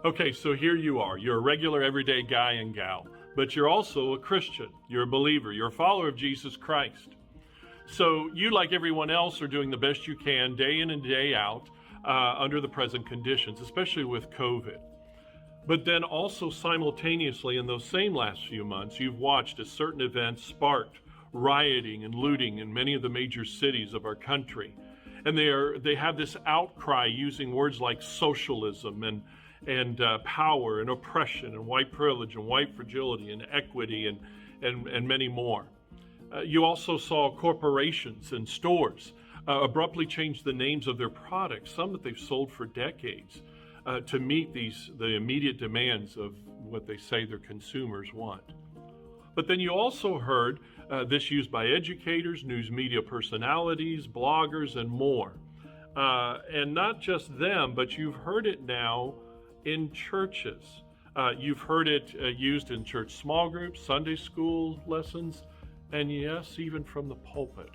Okay, so here you are. You're a regular everyday guy and gal, but you're also a Christian. You're a believer. You're a follower of Jesus Christ. So you, like everyone else, are doing the best you can day in and day out under the present conditions, especially with COVID. But then also simultaneously in those same last few months, you've watched as certain events sparked rioting and looting in many of the major cities of our country. And they have this outcry using words like socialism and power and oppression and white privilege and white fragility and equity and many more. You also saw corporations and stores abruptly change the names of their products, some that they've sold for decades, to meet the immediate demands of what they say their consumers want. But then you also heard this used by educators, news media personalities, bloggers, and more. And not just them, but you've heard it now in churches. You've heard it used in church small groups, Sunday school lessons, and yes, even from the pulpit.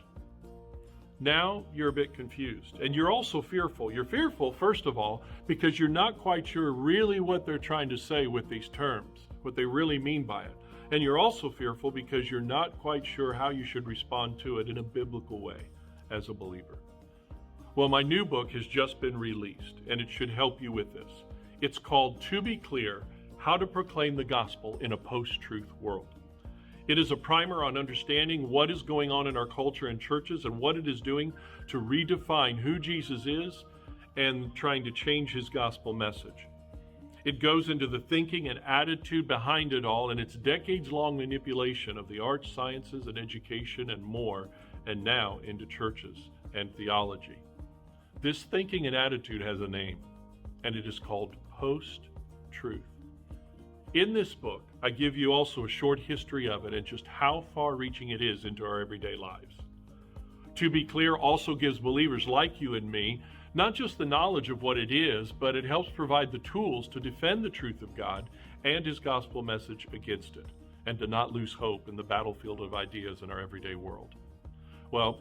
Now you're a bit confused, and you're also fearful. You're fearful, first of all, because you're not quite sure really what they're trying to say with these terms, what they really mean by it. And you're also fearful because you're not quite sure how you should respond to it in a biblical way as a believer. Well, my new book has just been released, and it should help you with this. It's called To Be Clear, How to Proclaim the Gospel in a Post-Truth World. It is a primer on understanding what is going on in our culture and churches and what it is doing to redefine who Jesus is and trying to change his gospel message. It goes into the thinking and attitude behind it all and its decades-long manipulation of the arts, sciences, and education and more, and now into churches and theology. This thinking and attitude has a name, and it is called post-truth. In this book, I give you also a short history of it and just how far-reaching it is into our everyday lives. To Be Clear also gives believers like you and me not just the knowledge of what it is, but it helps provide the tools to defend the truth of God and his gospel message against it, and to not lose hope in the battlefield of ideas in our everyday world. Well,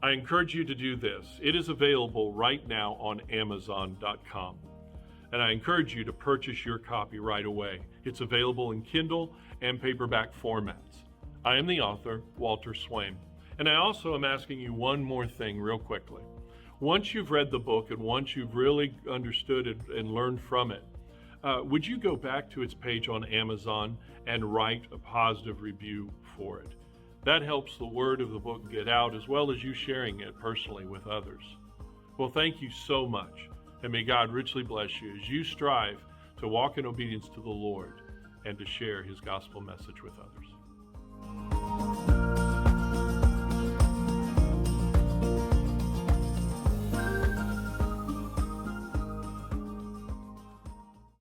I encourage you to do this. It is available right now on Amazon.com. And I encourage you to purchase your copy right away. It's available in Kindle and paperback formats. I am the author, Walter Swaim. And I also am asking you one more thing real quickly. Once you've read the book and once you've really understood it and learned from it, would you go back to its page on Amazon and write a positive review for it? That helps the word of the book get out as well as you sharing it personally with others. Well, thank you so much. And may God richly bless you as you strive to walk in obedience to the Lord and to share his gospel message with others.